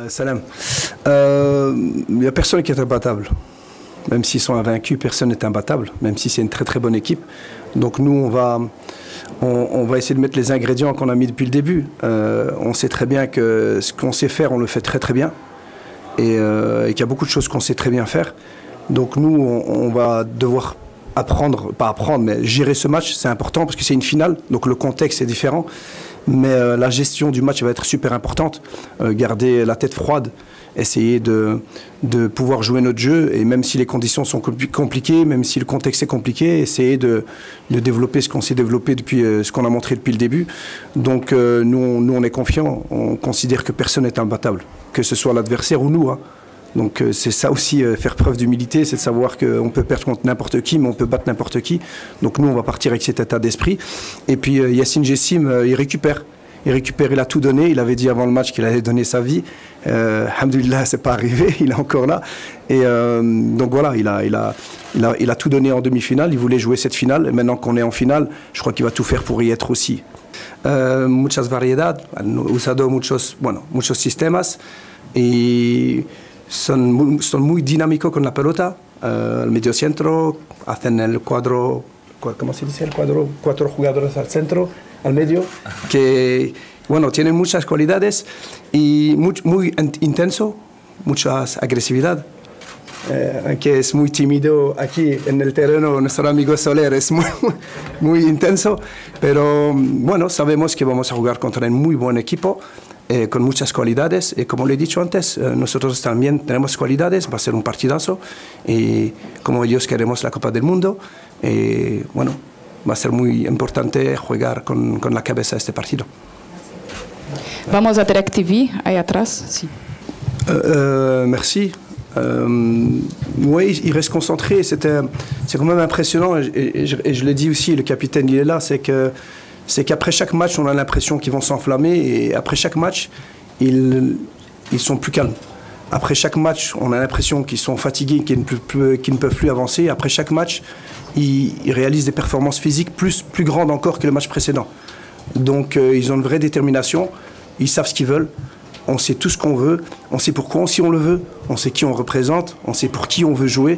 Salam. Il n'y a personne qui est imbattable. Même s'ils sont invaincus, personne n'est imbattable, même si c'est une très très bonne équipe. Donc nous, on va essayer de mettre les ingrédients qu'on a mis depuis le début. On sait très bien que ce qu'on sait faire, on le fait très très bien. Et qu'il y a beaucoup de choses qu'on sait très bien faire. Donc nous, on va devoir apprendre, pas apprendre, mais gérer ce match, c'est important parce que c'est une finale, donc le contexte est différent. Mais la gestion du match va être super importante. Garder la tête froide, essayer de pouvoir jouer notre jeu. Et même si les conditions sont compliquées, même si le contexte est compliqué, essayer de développer ce qu'on s'est développé depuis ce qu'on a montré depuis le début. Donc nous, on est confiants. On considère que personne n'est imbattable, que ce soit l'adversaire ou nous. Hein. Donc c'est ça aussi, faire preuve d'humilité, c'est de savoir qu'on peut perdre contre n'importe qui, mais on peut battre n'importe qui. Donc nous, on va partir avec cet état d'esprit. Et puis Yacine Jessim, il récupère. Il a tout donné. Il avait dit avant le match qu'il allait donner sa vie. Alhamdoulilah, c'est pas arrivé. Il est encore là. Et donc voilà, il a tout donné en demi-finale. Il voulait jouer cette finale. Et maintenant qu'on est en finale, je crois qu'il va tout faire pour y être aussi. Muchas variedad, usado muchos sistemas. Et son muy dinámicos con la pelota, el medio centro, hacen el cuadro, ¿cómo se dice el cuadro? 4 jugadores al centro, al medio, que, bueno, tienen muchas cualidades y muy intenso, mucha agresividad. Que es muy tímido aquí en el terreno, nuestro amigo Soler es muy intenso, pero bueno, sabemos que vamos a jugar contra un muy buen equipo. Con muchas cualidades y como le he dicho antes, nosotros también tenemos cualidades, va a ser un partidazo y como ellos queremos la Copa del Mundo, bueno, va a ser muy importante jugar con la cabeza este partido. Vamos a Direct TV, ahí atrás. Sí. Merci. Oui, il reste concentré, c'est quand même impressionnant et je l'ai dit aussi, le capitaine il est là, c'est qu'après chaque match, on a l'impression qu'ils vont s'enflammer et après chaque match, ils sont plus calmes. Après chaque match, on a l'impression qu'ils sont fatigués, qu'ils ne peuvent plus avancer. Après chaque match, ils réalisent des performances physiques plus grandes encore que le match précédent. Donc ils ont une vraie détermination, ils savent ce qu'ils veulent, on sait tout ce qu'on veut, on sait pourquoi si on le veut, on sait qui on représente, on sait pour qui on veut jouer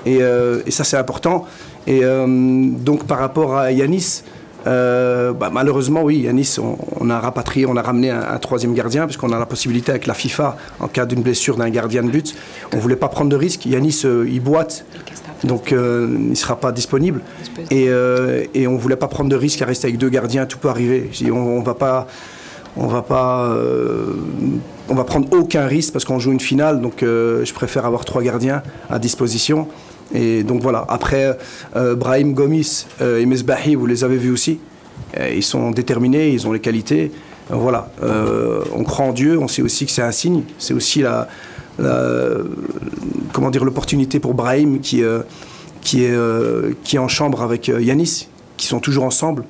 et ça c'est important. Et donc par rapport à Yanis, malheureusement, oui, Yanis, on a rapatrié, on a ramené un troisième gardien, parce qu'on a la possibilité avec la FIFA, en cas d'une blessure d'un gardien de but. On ne voulait pas prendre de risque. Yanis, il boite, donc il ne sera pas disponible. Et on ne voulait pas prendre de risque à rester avec 2 gardiens, tout peut arriver. Je dis, on va prendre aucun risque, parce qu'on joue une finale, donc je préfère avoir 3 gardiens à disposition. Et donc voilà, après Brahim Gomis et Mesbahi, vous les avez vus aussi, ils sont déterminés, ils ont les qualités, voilà, on croit en Dieu, on sait aussi que c'est un signe, c'est aussi comment dire, l'opportunité pour Brahim qui est en chambre avec Yanis, qui sont toujours ensemble.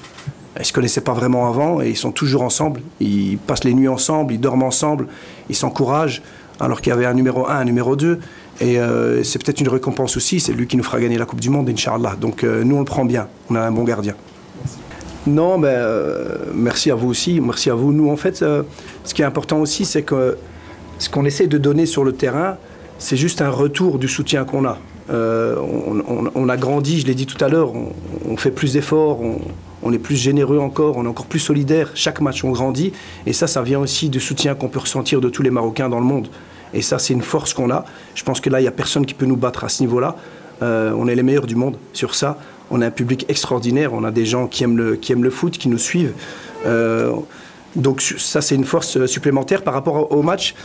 Ils ne se connaissaient pas vraiment avant et ils sont toujours ensemble, ils passent les nuits ensemble, ils dorment ensemble, ils s'encouragent, alors qu'il y avait un numéro 1, un numéro 2. Et c'est peut-être une récompense aussi, c'est lui qui nous fera gagner la Coupe du Monde, Inch'Allah. Donc nous on le prend bien, on a un bon gardien. Merci. Non, mais merci à vous aussi, merci à vous. Nous en fait, ce qui est important aussi, c'est que ce qu'on essaie de donner sur le terrain, c'est juste un retour du soutien qu'on a. On a grandi, je l'ai dit tout à l'heure, on fait plus d'efforts, on est plus généreux encore, on est encore plus solidaire. Chaque match on grandit et ça vient aussi du soutien qu'on peut ressentir de tous les Marocains dans le monde. Et ça, c'est une force qu'on a. Je pense que là, il n'y a personne qui peut nous battre à ce niveau-là. On est les meilleurs du monde sur ça. On a un public extraordinaire. On a des gens qui aiment le foot, qui nous suivent. Donc ça, c'est une force supplémentaire par rapport au match.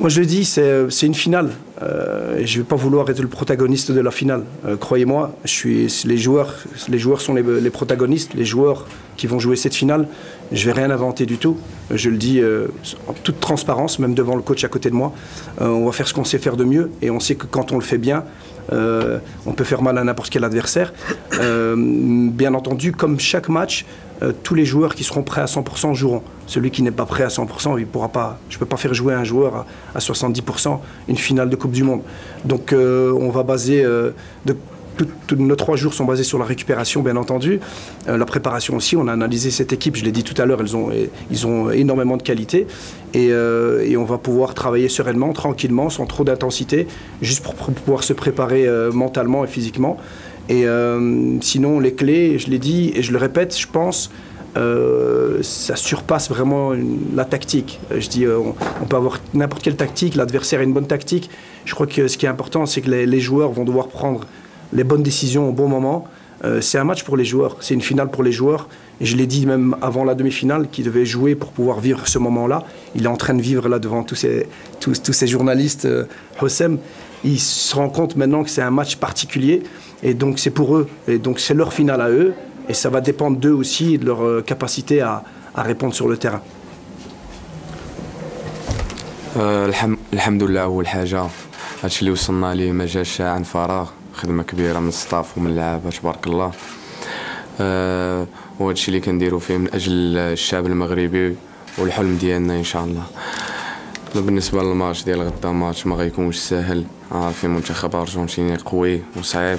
Moi, je le dis, c'est une finale. Et je ne vais pas vouloir être le protagoniste de la finale. Croyez-moi, les joueurs sont les protagonistes, les joueurs qui vont jouer cette finale. Je ne vais rien inventer du tout. Je le dis en toute transparence, même devant le coach à côté de moi. On va faire ce qu'on sait faire de mieux. Et on sait que quand on le fait bien, on peut faire mal à n'importe quel adversaire. Bien entendu, comme chaque match, tous les joueurs qui seront prêts à 100% joueront. Celui qui n'est pas prêt à 100%, il pourra pas. Je ne peux pas faire jouer un joueur à 70% une finale de Coupe du Monde. Donc on va baser nos 3 jours sont basés sur la récupération, bien entendu. La préparation aussi, on a analysé cette équipe, je l'ai dit tout à l'heure, ils ont énormément de qualité. Et on va pouvoir travailler sereinement, tranquillement, sans trop d'intensité, juste pour pouvoir se préparer mentalement et physiquement. Et sinon, les clés, je l'ai dit et je le répète, je pense, ça surpasse vraiment la tactique. Je dis, on peut avoir n'importe quelle tactique, l'adversaire a une bonne tactique. Je crois que ce qui est important, c'est que les joueurs vont devoir prendre les bonnes décisions au bon moment. C'est un match pour les joueurs, c'est une finale pour les joueurs. Et je l'ai dit même avant la demi-finale, qu'il devait jouer pour pouvoir vivre ce moment-là. Il est en train de vivre là devant tous ces journalistes, Hossem. Il se rend compte maintenant que c'est un match particulier. Et donc c'est pour eux. Et donc c'est leur finale à eux. Et ça va dépendre d'eux aussi et de leur capacité à répondre sur le terrain. الحمد لله أول حاجة هادشي اللي وصلنا ليه ما جاش عن فراغ خدمة كبيرة من الستاف ومن اللعابة تبارك الله وهادشي اللي كنديرو فيه من أجل الشعب المغربي والحلم ديالنا إن شاء الله. بالنسبة للماتش ديال غدا ماتش ما غيكونش ساهل عارفين منتخب أرجنتيني قوي وصعيب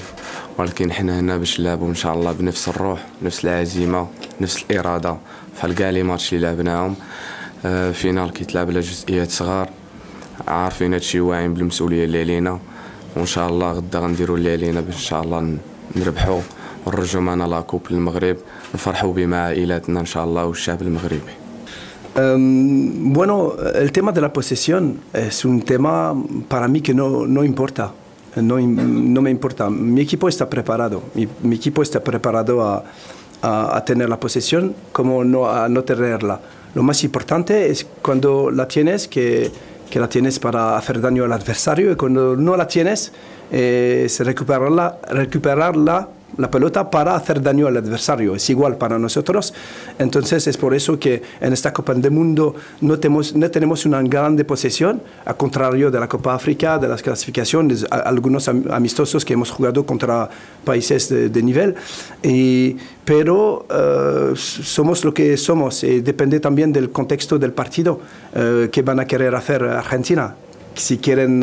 ولكن حنا هنا باش نلعبو إن شاء الله بنفس الروح نفس العزيمة نفس الإرادة بحال كاع لي ماتش اللي لعبناهم فينال كيتلعب على جزئيات صغار عارفين هادشي واعيين بالمسؤولية اللي علينا وإن شاء الله غدا غنديرو اللي علينا باش إن شاء الله نربحو ونرجعو معنا لاكوب للمغرب نفرحو به مع عائلاتنا إن شاء الله والشعب المغربي. Bueno, el tema de la posesión es un tema para mí que no importa. No me importa. Mi equipo está preparado. Mi equipo está preparado a tener la posesión como a no tenerla. Lo más importante es cuando la tienes, que la tienes para hacer daño al adversario y cuando no la tienes, es recuperar la pelota para hacer daño al adversario. Es igual para nosotros. Entonces es por eso que en esta Copa del Mundo no tenemos una grande posesión, al contrario de la Copa África, de las clasificaciones, algunos amistosos que hemos jugado contra países de nivel. Pero somos lo que somos y depende también del contexto del partido que van a querer hacer Argentina. Si quieren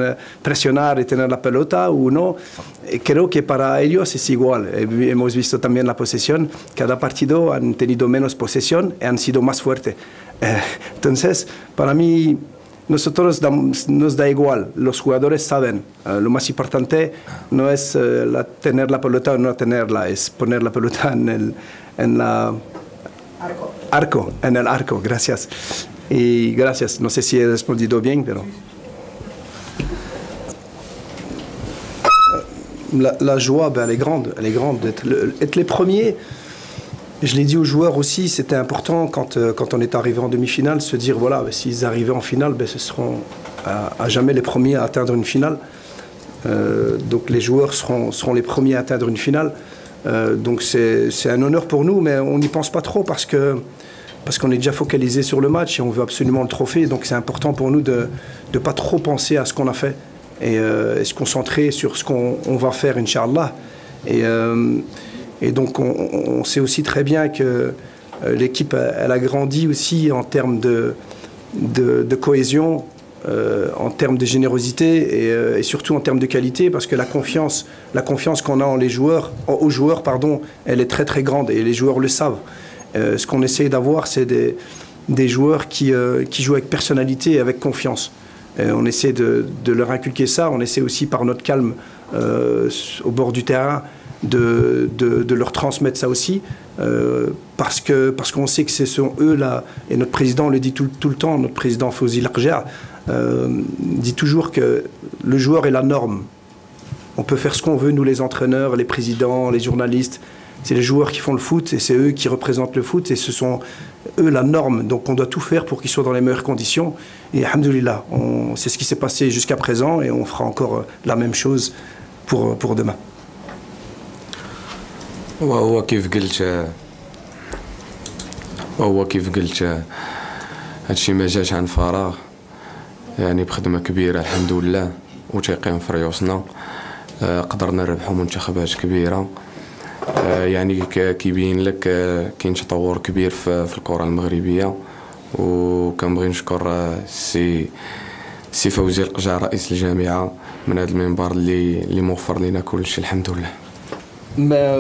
presionar y tener la pelota o no, creo que para ellos es igual. Hemos visto también la posesión. Cada partido han tenido menos posesión y han sido más fuertes. Entonces, para mí, nosotros nos da igual. Los jugadores saben. Lo más importante no es tener la pelota o no tenerla, es poner la pelota en el arco. Gracias. Y gracias. No sé si he respondido bien, pero... La joie, ben, elle est grande. Être les premiers, je l'ai dit aux joueurs aussi, c'était important quand on est arrivé en demi-finale, se dire, voilà, ben, s'ils arrivaient en finale, ben, ce seront à jamais les premiers à atteindre une finale. Donc les joueurs seront les premiers à atteindre une finale. Donc c'est un honneur pour nous, mais on n'y pense pas trop parce qu'on est déjà focalisé sur le match et on veut absolument le trophée. Donc c'est important pour nous de ne pas trop penser à ce qu'on a fait. Et se concentrer sur ce qu'on va faire, Inch'Allah. Et donc, on sait aussi très bien que l'équipe, elle a grandi aussi en termes de cohésion, en termes de générosité et surtout en termes de qualité, parce que la confiance qu'on a aux joueurs, elle est très très grande et les joueurs le savent. Ce qu'on essaie d'avoir, c'est des joueurs qui jouent avec personnalité et avec confiance. On essaie de leur inculquer ça, on essaie aussi par notre calme au bord du terrain de leur transmettre ça aussi, parce qu'on sait que ce sont eux là, et notre président le dit tout le temps, notre président Fawzi Larja dit toujours que le joueur est la norme. On peut faire ce qu'on veut, nous les entraîneurs, les présidents, les journalistes, c'est les joueurs qui font le foot et c'est eux qui représentent le foot et ce sont eux la norme, donc on doit tout faire pour qu'ils soient dans les meilleures conditions et alhamdoulilah, c'est ce qui s'est passé jusqu'à présent et on fera encore la même chose pour demain. وهو كيف قلت هادشي ما جاش عن فراغ يعني بخدمة كبيرة الحمد لله وتيقين في ريوسنا قدرنا نربحوا منتخبات كبيرة يعني كيبين لك كاين تطور كبير في الكرة المغربية وكنبغي نشكر سي فوزي القجع رئيس الجامعة من هذا المنبر اللي موفر لنا كل شيء الحمد لله. Mais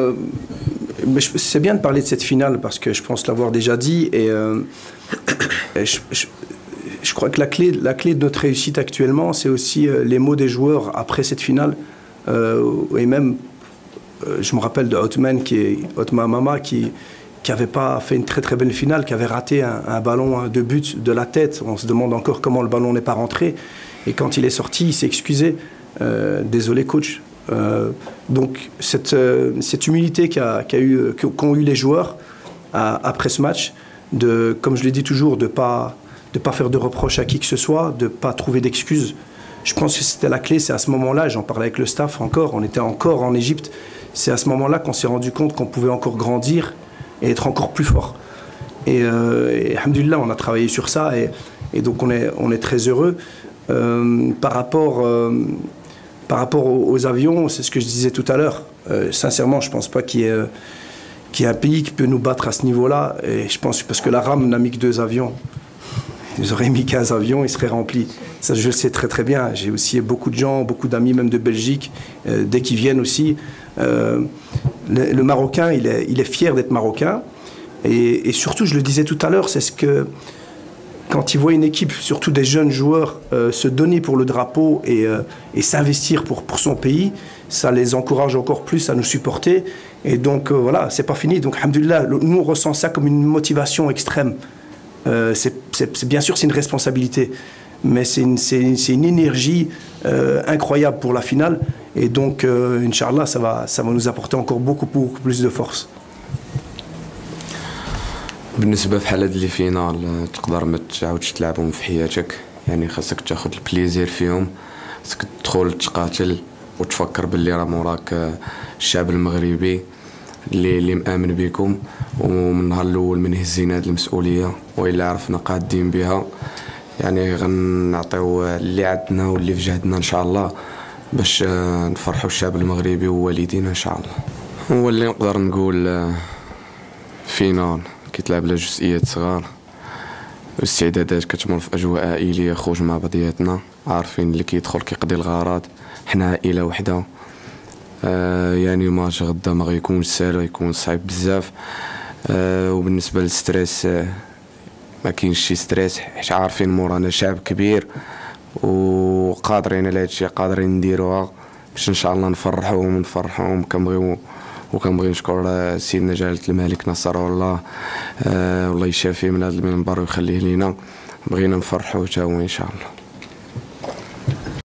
c'est bien de parler de cette finale parce que je pense l'avoir déjà dit et je crois que la clé de notre réussite actuellement, c'est aussi les mots des joueurs après cette finale. Et même, je me rappelle de Otman Mama qui n'avait pas fait une très très belle finale, qui avait raté un ballon de but de la tête. On se demande encore comment le ballon n'est pas rentré. Et quand il est sorti, il s'est excusé. Désolé coach. Donc cette humilité qu'ont eu les joueurs après ce match, comme je l'ai dit toujours, de pas faire de reproches à qui que ce soit, de ne pas trouver d'excuses. Je pense que c'était la clé, c'est à ce moment-là, j'en parlais avec le staff encore, on était encore en Égypte, c'est à ce moment-là qu'on s'est rendu compte qu'on pouvait encore grandir et être encore plus fort. Et alhamdoulilah, on a travaillé sur ça et donc on est très heureux. Par rapport aux avions, c'est ce que je disais tout à l'heure. Sincèrement, je ne pense pas qu'il y ait un pays qui peut nous battre à ce niveau-là. Et je pense parce que la RAM n'a mis que 2 avions. Ils auraient mis 15 avions, ils seraient remplis. Ça, je le sais très très bien. J'ai aussi beaucoup de gens, beaucoup d'amis, même de Belgique, dès qu'ils viennent aussi. Le Marocain, il est fier d'être Marocain. Et surtout, je le disais tout à l'heure, c'est ce que... Quand il voit une équipe, surtout des jeunes joueurs, se donner pour le drapeau et s'investir pour son pays, ça les encourage encore plus à nous supporter. Et donc voilà, c'est pas fini. Donc alhamdoulilah, nous on ressent ça comme une motivation extrême. Bien sûr, c'est une responsabilité, mais c'est une énergie incroyable pour la finale. Et donc, Inch'Allah, ça va nous apporter encore beaucoup plus de force. بالنسبه في حالات اللي فينال تقدر ما تعاودش تلعبهم في حياتك يعني خاصك تاخذ البليزير فيهم خاصك تدخل تقاتل وتفكر باللي راه موراك الشعب المغربي اللي مآمن بكم ومن النهار الاول من هزينا هذه المسؤوليه والا عرفنا قادين بها يعني غنعطيو اللي عندنا واللي في جهدنا ان شاء الله باش نفرحوا الشعب المغربي ووالدينا ان شاء الله. هو اللي نقدر نقول فينال كيتلعب على جزئيات صغار والاستعدادات كتمر في اجواء عائليه خروج مع بعضياتنا عارفين اللي كيدخل كيقضي الغرض حنا عائله وحده. يعني ماتش غدا ما غيكونش سهل غيكون صعيب بزاف. وبالنسبه للستريس ما كاينش شي ستريس حيت عارفين مورانا شعب كبير وقادرين على هادشي قادرين نديروها باش ان شاء الله نفرحوهم وكنبغي نشكر سيدنا جلالة الملك نصره الله والله يشافيه من هذا المنبر ويخليه لينا بغينا نفرحوه حتى هو ان شاء الله.